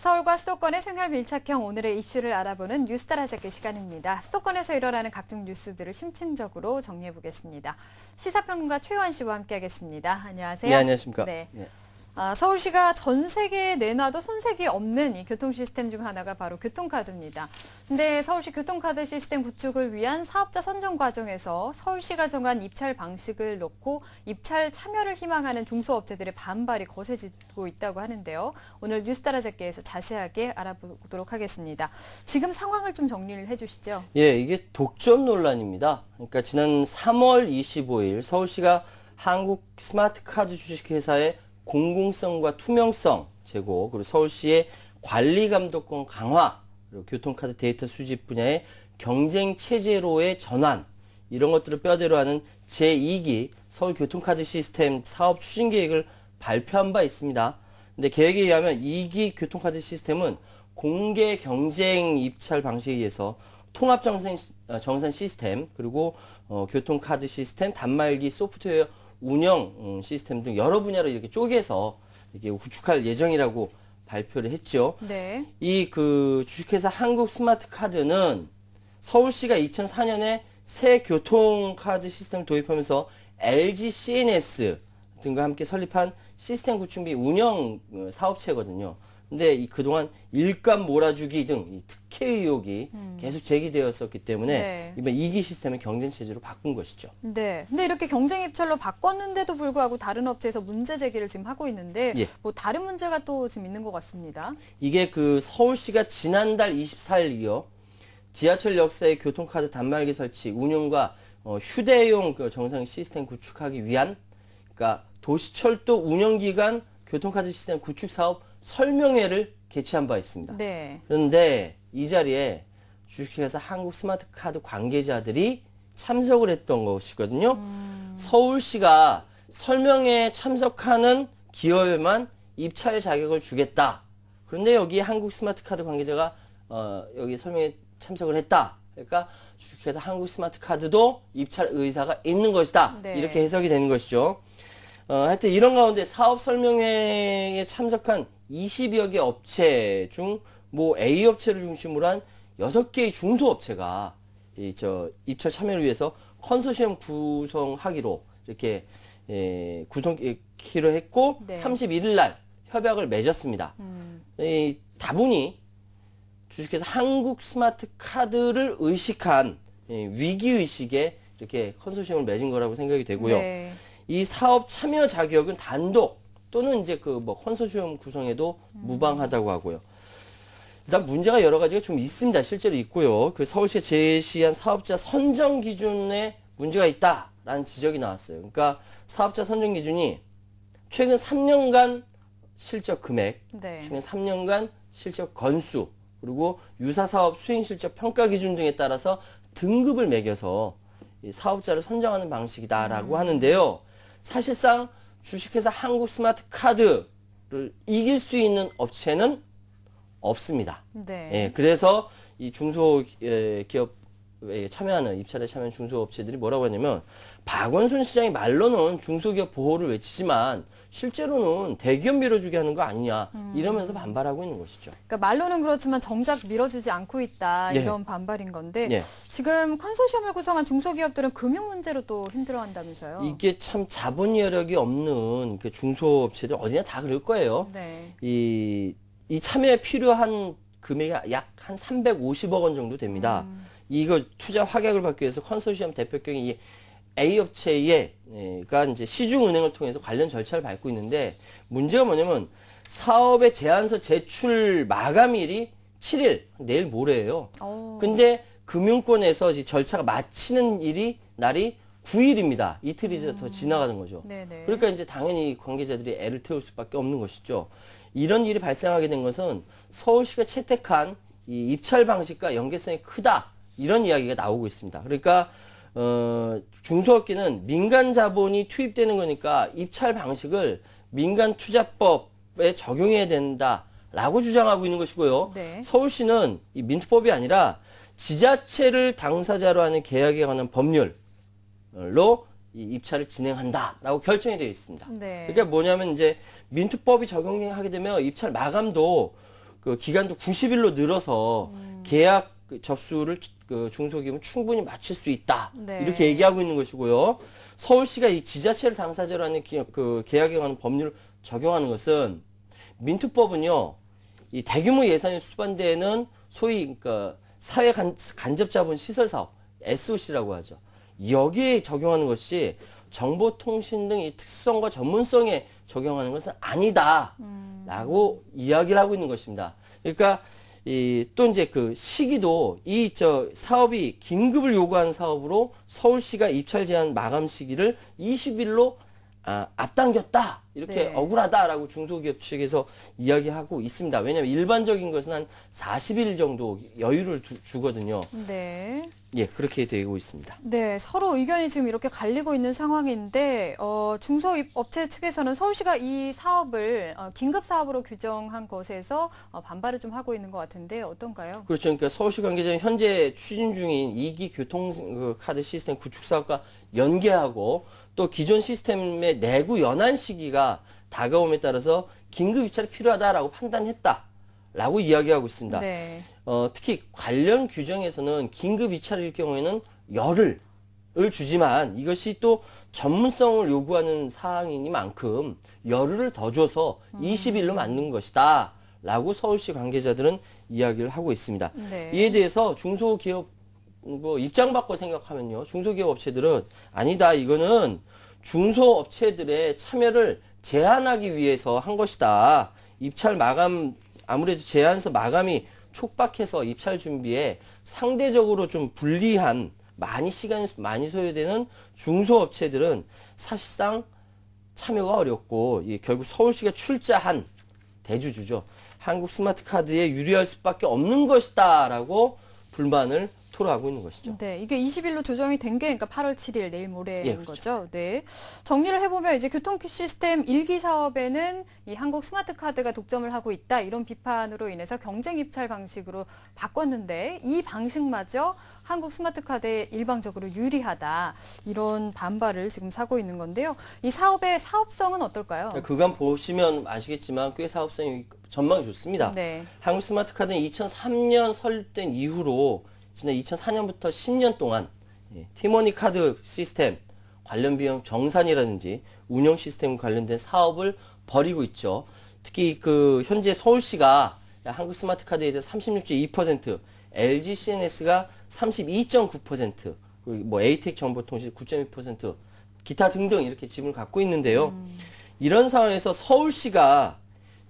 서울과 수도권의 생활 밀착형 오늘의 이슈를 알아보는 뉴스타라 잡기 시간입니다. 수도권에서 일어나는 각종 뉴스들을 심층적으로 정리해보겠습니다. 시사평론가 최요한 씨와 함께하겠습니다. 안녕하세요. 네, 안녕하십니까. 네. 서울시가 전 세계에 내놔도 손색이 없는 이 교통 시스템 중 하나가 바로 교통카드입니다. 근데 서울시 교통카드 시스템 구축을 위한 사업자 선정 과정에서 서울시가 정한 입찰 방식을 놓고 입찰 참여를 희망하는 중소업체들의 반발이 거세지고 있다고 하는데요. 오늘 뉴스타라 잡기에서 자세하게 알아보도록 하겠습니다. 지금 상황을 좀 정리를 해주시죠. 예, 이게 독점 논란입니다. 그러니까 지난 3월 25일 서울시가 한국 스마트카드 주식회사의 공공성과 투명성 제고, 그리고 서울시의 관리 감독권 강화, 그리고 교통카드 데이터 수집 분야의 경쟁 체제로의 전환, 이런 것들을 뼈대로 하는 제2기 서울교통카드 시스템 사업 추진 계획을 발표한 바 있습니다. 근데 계획에 의하면 2기 교통카드 시스템은 공개 경쟁 입찰 방식에 의해서 통합 정산 시스템, 그리고 교통카드 시스템, 단말기 소프트웨어 운영 시스템 등 여러 분야로 이렇게 쪼개서 이렇게 구축할 예정이라고 발표를 했죠. 네. 이 주식회사 한국 스마트카드는 서울시가 2004년에 새 교통카드 시스템을 도입하면서 LG CNS 등과 함께 설립한 시스템 구축 및 운영 사업체거든요. 근데 그동안 일감 몰아주기 등 이 특혜 의혹이 계속 제기되었었기 때문에 네. 이번 2기 시스템을 경쟁체제로 바꾼 것이죠. 네. 근데 이렇게 경쟁 입찰로 바꿨는데도 불구하고 다른 업체에서 문제 제기를 지금 하고 있는데 예. 뭐 다른 문제가 또 지금 있는 것 같습니다. 이게 서울시가 지난달 24일이요. 지하철 역사의 교통카드 단말기 설치, 운영과 휴대용 정상 시스템 구축하기 위한, 그러니까 도시철도 운영기간 교통카드 시스템 구축 사업 설명회를 개최한 바 있습니다. 네. 그런데 이 자리에 주식회사 한국 스마트카드 관계자들이 참석을 했던 것이거든요. 서울시가 설명회에 참석하는 기업에만 입찰 자격을 주겠다. 그런데 여기 한국 스마트카드 관계자가 여기 설명회에 참석을 했다. 그러니까 주식회사 한국 스마트카드도 입찰 의사가 있는 것이다. 네. 이렇게 해석이 되는 것이죠. 하여튼 이런 가운데 사업 설명회에 참석한 20여 개 업체 중 A 업체를 중심으로 한 6개의 중소업체가 입찰 참여를 위해서 컨소시엄 구성하기로 이렇게 구성키로 했고, 네. 31일 날 협약을 맺었습니다. 다분히 주식회사 한국 스마트카드를 의식한 위기의식에 이렇게 컨소시엄을 맺은 거라고 생각이 되고요. 네. 이 사업 참여 자격은 단독 또는 이제 컨소시엄 구성에도 무방하다고 하고요. 일단 문제가 여러 가지가 좀 있습니다. 실제로 있고요. 서울시가 제시한 사업자 선정 기준에 문제가 있다라는 지적이 나왔어요. 그러니까 사업자 선정 기준이 최근 3년간 실적 금액, 네. 최근 3년간 실적 건수, 그리고 유사 사업 수행 실적 평가 기준 등에 따라서 등급을 매겨서 이 사업자를 선정하는 방식이다라고 하는데요. 사실상 주식회사 한국 스마트카드를 이길 수 있는 업체는 없습니다. 네. 예, 그래서 이 중소기업에 참여하는, 입찰에 참여하는 중소업체들이 뭐라고 하냐면, 박원순 시장이 말로는 중소기업 보호를 외치지만 실제로는 대기업 밀어주게 하는 거 아니냐, 이러면서 반발하고 있는 것이죠. 그러니까 말로는 그렇지만 정작 밀어주지 않고 있다, 예. 이런 반발인 건데 예. 지금 컨소시엄을 구성한 중소기업들은 금융 문제로 또 힘들어한다면서요. 이게 참 자본 여력이 없는 중소업체들 어디나 다 그럴 거예요. 네. 이 참여에 필요한 금액이 약 한 350억 원 정도 됩니다. 이거 투자 확약을 받기 위해서 컨소시엄 대표격인 이 A 업체가 이제 시중은행을 통해서 관련 절차를 밟고 있는데, 문제가 뭐냐면 사업의 제안서 제출 마감일이 7일, 내일 모레예요. 근데 금융권에서 이제 절차가 마치는 날이 9일입니다. 이틀이 더 지나가는 거죠. 네네. 그러니까 이제 당연히 관계자들이 애를 태울 수밖에 없는 것이죠. 이런 일이 발생하게 된 것은 서울시가 채택한 이 입찰 방식과 연계성이 크다, 이런 이야기가 나오고 있습니다. 그러니까 중소업계는 민간 자본이 투입되는 거니까 입찰 방식을 민간 투자법에 적용해야 된다라고 주장하고 있는 것이고요. 네. 서울시는 이 민투법이 아니라 지자체를 당사자로 하는 계약에 관한 법률로 이 입찰을 진행한다라고 결정이 되어 있습니다. 네. 그러니까 뭐냐면 이제 민투법이 적용하게 되면 입찰 마감도 그 기간도 90일로 늘어서 계약 접수를 중소기업은 충분히 마칠 수 있다. 네. 이렇게 얘기하고 있는 것이고요. 서울시가 이 지자체를 당사자로 하는 계약에 관한 법률을 적용하는 것은 민투법은요. 이 대규모 예산이 수반되는 소위 그러니까 사회 간접자본 시설사업 SOC라고 하죠. 여기에 적용하는 것이 정보통신 등 이 특수성과 전문성에 적용하는 것은 아니다라고 이야기를 하고 있는 것입니다. 그러니까 또 이제 그 시기도 사업이 긴급을 요구하는 사업으로 서울시가 입찰 제한 마감 시기를 20일로 앞당겼다. 이렇게 네. 억울하다라고 중소기업 측에서 이야기하고 있습니다. 왜냐하면 일반적인 것은 한 40일 정도 여유를 주거든요. 네. 예, 그렇게 되고 있습니다. 네, 서로 의견이 지금 이렇게 갈리고 있는 상황인데 중소업체 측에서는 서울시가 이 사업을 긴급 사업으로 규정한 것에서 반발을 좀 하고 있는 것 같은데 어떤가요? 그렇죠. 그러니까 서울시 관계자는 현재 추진 중인 2기 교통카드 시스템 구축 사업과 연계하고 또 기존 시스템의 내구 연한 시기가 다가옴에 따라서 긴급 입찰이 필요하다라고 판단했다라고 이야기하고 있습니다. 네. 특히 관련 규정에서는 긴급 입찰일 경우에는 열흘을 주지만 이것이 또 전문성을 요구하는 사항이니만큼 열흘을 더 줘서 20일로 맞는 것이다 라고 서울시 관계자들은 이야기를 하고 있습니다. 네. 이에 대해서 중소기업 입장 바꿔 생각하면요. 중소기업 업체들은 아니다. 이거는 중소업체들의 참여를 제한하기 위해서 한 것이다. 입찰 마감 아무래도 제한서 마감이 촉박해서 입찰 준비에 상대적으로 좀 불리한 시간이 많이 소요되는 중소업체들은 사실상 참여가 어렵고 결국 서울시가 출자한 대주주죠. 한국 스마트카드에 유리할 수밖에 없는 것이다라고 불만을 토로하고 있는 것이죠. 네, 이게 20일로 조정이 된 게 그러니까 8월 7일 내일 모레인 예, 그렇죠. 거죠. 네. 정리를 해보면 이제 교통 시스템 1기 사업에는 이 한국 스마트카드가 독점을 하고 있다 이런 비판으로 인해서 경쟁 입찰 방식으로 바꿨는데 이 방식마저 한국 스마트카드에 일방적으로 유리하다 이런 반발을 지금 사고 있는 건데요. 이 사업의 사업성은 어떨까요? 그간 보시면 아시겠지만 꽤 사업성이 전망이 좋습니다. 네. 한국 스마트카드는 2003년 설립된 이후로 지난 2004년부터 10년 동안 티머니 카드 시스템 관련 비용 정산이라든지 운영 시스템 관련된 사업을 벌이고 있죠. 특히 현재 서울시가 한국 스마트카드에 대해 36.2%, LG CNS가 32.9%, 에이텍 정보통신 9.2%, 기타 등등 이렇게 지분을 갖고 있는데요. 이런 상황에서 서울시가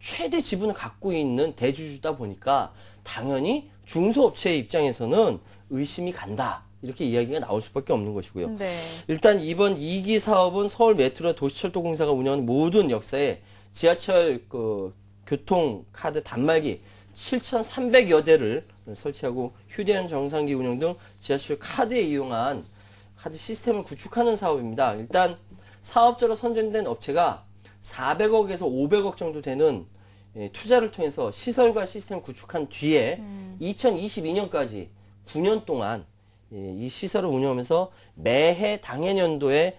최대 지분을 갖고 있는 대주주다 보니까 당연히 중소업체의 입장에서는 의심이 간다. 이렇게 이야기가 나올 수밖에 없는 것이고요. 네. 일단 이번 2기 사업은 서울 메트로 도시철도공사가 운영하는 모든 역사에 지하철 교통카드 단말기 7,300여 대를 설치하고 휴대용 정상기 운영 등 지하철 카드에 이용한 카드 시스템을 구축하는 사업입니다. 일단 사업자로 선정된 업체가 400억에서 500억 정도 되는 투자를 통해서 시설과 시스템을 구축한 뒤에 2022년까지 9년 동안 이 시설을 운영하면서 매해 당해년도에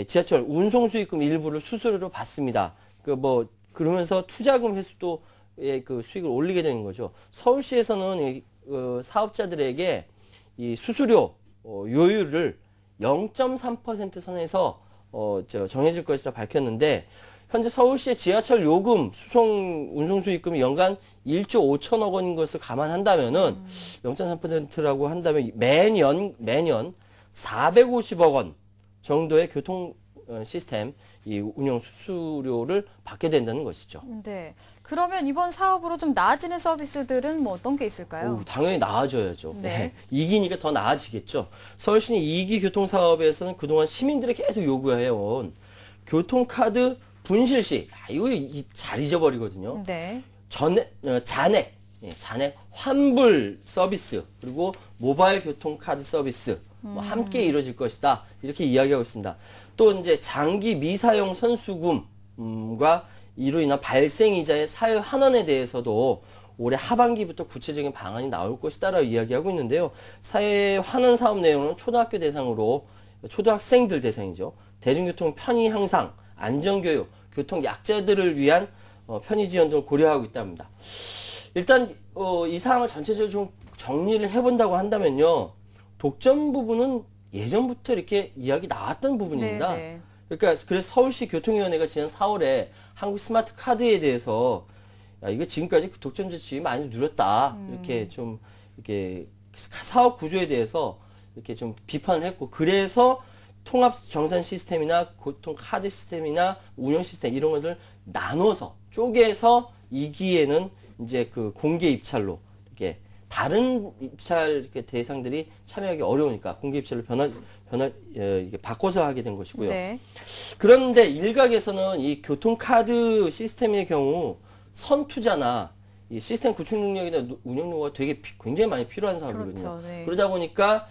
지하철 운송 수익금 일부를 수수료로 받습니다. 그러면서 투자금 회수도 수익을 올리게 되는 거죠. 서울시에서는 사업자들에게 이 수수료 요율을 0.3% 선에서 정해질 것이라 밝혔는데 현재 서울시의 지하철 요금, 수송, 운송 수익금이 연간 1조 5천억 원인 것을 감안한다면은 0.3%라고 한다면 매년 450억 원 정도의 교통 시스템 이 운영 수수료를 받게 된다는 것이죠. 네. 그러면 이번 사업으로 좀 나아지는 서비스들은 어떤 게 있을까요? 당연히 나아져야죠. 네. 2기니까 더 나아지겠죠. 서울시는 2기 교통사업에서는 그동안 시민들이 계속 요구해온 교통카드 분실 시, 이거 잘 잊어버리거든요. 네. 잔액 환불 서비스, 그리고 모바일 교통카드 서비스, 함께 이루어질 것이다. 이렇게 이야기하고 있습니다. 또 이제 장기 미사용 선수금과 이로 인한 발생이자의 사회 환원에 대해서도 올해 하반기부터 구체적인 방안이 나올 것이다라고 이야기하고 있는데요. 사회 환원 사업 내용은 초등학교 대상으로, 초등학생들 대상이죠. 대중교통 편의 향상, 안전교육, 교통 약자들을 위한 편의 지원 등을 고려하고 있답니다. 일단 이 사항을 전체적으로 좀 정리를 해본다고 한다면요. 독점 부분은 예전부터 이렇게 이야기 나왔던 부분입니다. 네. 그러니까 그래서 서울시 교통위원회가 지난 4월에 한국 스마트 카드에 대해서 야, 이거 지금까지 독점 지출이 많이 누렸다. 이렇게 좀 이렇게 사업 구조에 대해서 이렇게 좀 비판을 했고 그래서 통합 정산 시스템이나 교통 카드 시스템이나 운영 시스템 이런 것들 나눠서 쪼개서 2기에는 이제 그 공개 입찰로 이렇게 다른 입찰 이렇게 대상들이 참여하기 어려우니까 공개 입찰로 이게 바꿔서 하게 된 것이고요. 네. 그런데 일각에서는 이 교통카드 시스템의 경우 선투자나 이 시스템 구축 능력이나 운영 능력가 되게 굉장히 많이 필요한 사업이거든요. 그렇죠. 네. 그러다 보니까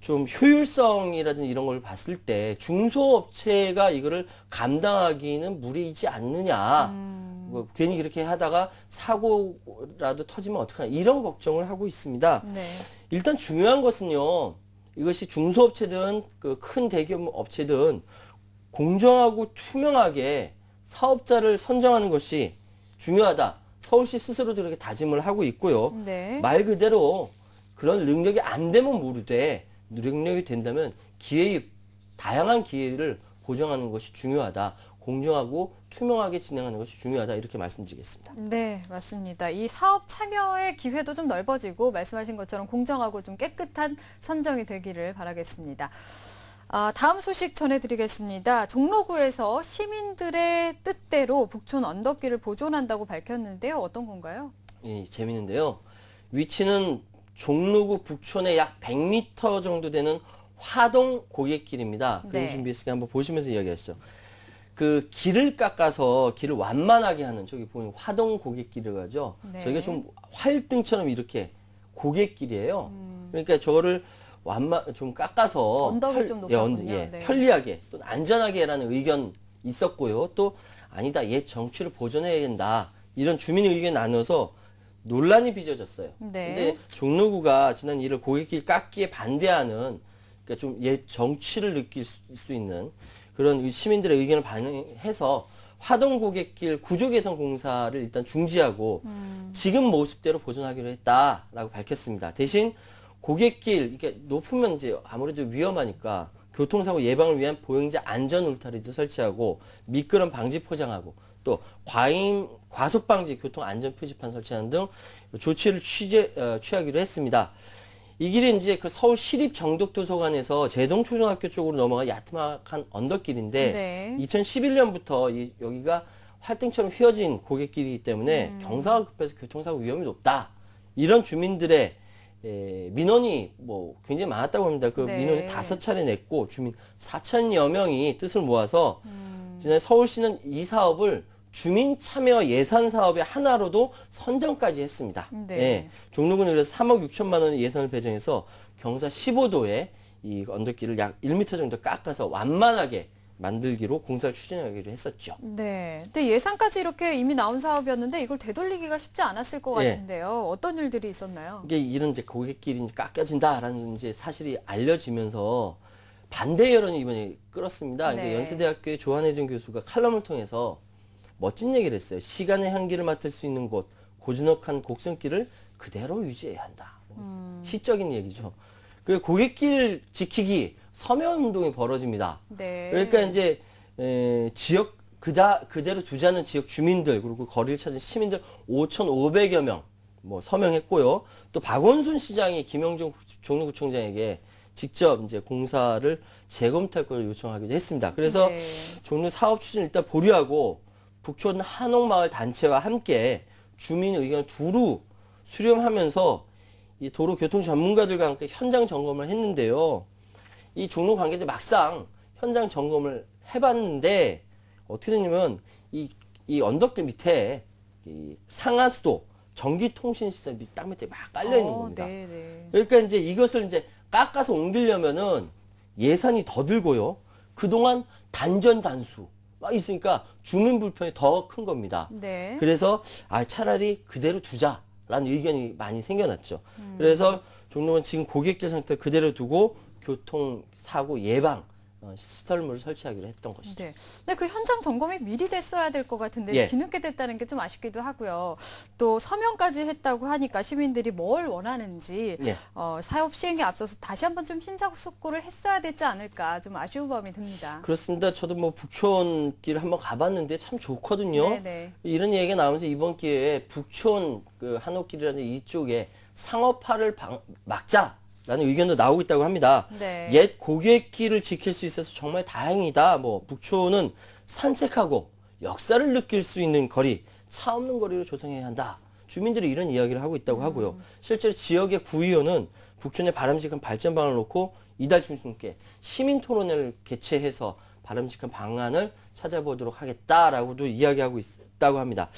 좀 효율성이라든지 이런 걸 봤을 때 중소업체가 이거를 감당하기는 무리이지 않느냐. 뭐 괜히 그렇게 하다가 사고라도 터지면 어떡하냐. 이런 걱정을 하고 있습니다. 네. 일단 중요한 것은요. 이것이 중소업체든 그 큰 대기업 업체든 공정하고 투명하게 사업자를 선정하는 것이 중요하다. 서울시 스스로도 이렇게 다짐을 하고 있고요. 네. 말 그대로 그런 능력이 안 되면 모르되 능력이 된다면 다양한 기회를 보장하는 것이 중요하다. 공정하고 투명하게 진행하는 것이 중요하다. 이렇게 말씀드리겠습니다. 네, 맞습니다. 이 사업 참여의 기회도 좀 넓어지고 말씀하신 것처럼 공정하고 좀 깨끗한 선정이 되기를 바라겠습니다. 다음 소식 전해드리겠습니다. 종로구에서 시민들의 뜻대로 북촌 언덕길을 보존한다고 밝혔는데요. 어떤 건가요? 예, 재밌는데요. 위치는 종로구 북촌에 약 100m 정도 되는 화동 고갯길입니다. 네. 그림 준비했으니까 한번 보시면서 이야기하시죠. 그 길을 깎아서 길을 완만하게 하는 저기 보면 화동 고갯길이라고 하죠. 네. 저희가 좀 활등처럼 이렇게 고갯길이에요. 그러니까 저거를 좀 깎아서 언덕이 좀 높았군요. 네. 편리하게 또 안전하게라는 의견 있었고요. 또 아니다 옛 정취를 보존해야 된다 이런 주민 의견 나눠서 논란이 빚어졌어요. 네. 근데 종로구가 지난 1월 고객길 깎기에 반대하는 그러니까 좀 옛 정취를 느낄 수 있는 그런 시민들의 의견을 반영해서 화동 고객길 구조 개선 공사를 일단 중지하고 지금 모습대로 보존하기로 했다라고 밝혔습니다. 대신 고갯길 이렇게 높으면 이제 아무래도 위험하니까 교통사고 예방을 위한 보행자 안전 울타리도 설치하고 미끄럼 방지 포장하고 또 과속 방지 교통 안전 표지판 설치하는 등 조치를 취하기로 했습니다. 이 길이 이제 그 서울 시립 정덕도서관에서 제동초등학교 쪽으로 넘어가 야트막한 언덕길인데 네. 2011년부터 여기가 활등처럼 휘어진 고갯길이기 때문에 경사가 급해서 교통사고 위험이 높다. 이런 주민들의 민원이 뭐 굉장히 많았다고 합니다. 그 네. 민원이 5차례 냈고 주민 4천여 명이 뜻을 모아서 지난 서울시는 이 사업을 주민 참여 예산 사업의 하나로도 선정까지 했습니다. 네. 예, 종로구는 그래서 3억 6천만 원의 예산을 배정해서 경사 15도에 이 언덕길을 약 1m 정도 깎아서 완만하게 만들기로 공사를 추진하기로 했었죠. 네. 근데 예산까지 이렇게 이미 나온 사업이었는데 이걸 되돌리기가 쉽지 않았을 것 예. 같은데요. 어떤 일들이 있었나요? 이게 이런 이제 고객길이 깎여진다라는 이제 사실이 알려지면서 반대 여론이 이번에 끌었습니다. 네. 그러니까 연세대학교의 조한혜정 교수가 칼럼을 통해서 멋진 얘기를 했어요. 시간의 향기를 맡을 수 있는 곳, 고즈넉한 곡선길을 그대로 유지해야 한다. 시적인 얘기죠. 그 고객길 지키기 서면 운동이 벌어집니다. 네. 그러니까 이제 지역 그대로 두자는 지역 주민들 그리고 거리를 찾은 시민들 5,500여 명 뭐 서명했고요. 또 박원순 시장이 김영종 종로구청장에게 직접 이제 공사를 재검토할 걸 요청하기도 했습니다. 그래서 네. 종로 사업 추진을 일단 보류하고 북촌 한옥마을 단체와 함께 주민 의견을 두루 수렴하면서 이 도로교통 전문가들과 함께 현장 점검을 했는데요. 이 종로 관계자 막상 현장 점검을 해봤는데 어떻게 됐냐면 이 언덕길 밑에 이 상하수도 전기통신 시설이 땅 밑에 막 깔려 있는 겁니다. 네, 네. 그러니까 이제 이것을 이제 깎아서 옮기려면은 예산이 더 들고요. 그동안 단전단수 막 있으니까 주민 불편이 더 큰 겁니다. 네. 그래서 차라리 그대로 두자라는 의견이 많이 생겨났죠. 그래서 종로는 지금 고객길 상태 그대로 두고 교통사고 예방 시설물을 설치하기로 했던 것이죠. 네. 근데 그 현장 점검이 미리 됐어야 될 것 같은데 예. 뒤늦게 됐다는 게 좀 아쉽기도 하고요. 또 서명까지 했다고 하니까 시민들이 뭘 원하는지 예. 사업 시행에 앞서서 다시 한번 좀 심사숙고를 했어야 되지 않을까 좀 아쉬운 마음이 듭니다. 그렇습니다. 저도 뭐 북촌길 한번 가봤는데 참 좋거든요. 네네. 이런 얘기가 나오면서 이번 기회에 북촌 그 한옥길이라는 이쪽에 상업화를 막자라는 의견도 나오고 있다고 합니다. 네. 옛 고객길을 지킬 수 있어서 정말 다행이다. 뭐 북촌은 산책하고 역사를 느낄 수 있는 거리, 차 없는 거리로 조성해야 한다. 주민들이 이런 이야기를 하고 있다고 하고요. 실제로 지역의 구의원은 북촌에 바람직한 발전방을 놓고 이달 중순께 시민 토론회를 개최해서 바람직한 방안을 찾아보도록 하겠다라고도 이야기하고 있다고 합니다.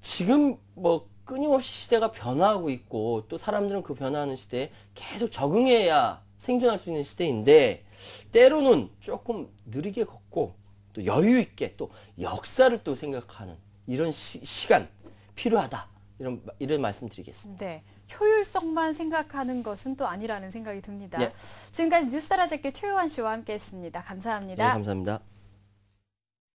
지금 뭐 끊임없이 시대가 변화하고 있고 또 사람들은 그 변화하는 시대에 계속 적응해야 생존할 수 있는 시대인데 때로는 조금 느리게 걷고 또 여유 있게 또 역사를 또 생각하는 이런 시간 필요하다. 이런 말씀드리겠습니다. 네. 효율성만 생각하는 것은 또 아니라는 생각이 듭니다. 네. 지금까지 뉴스타라 제게 최요한 씨와 함께했습니다. 감사합니다. 네, 감사합니다.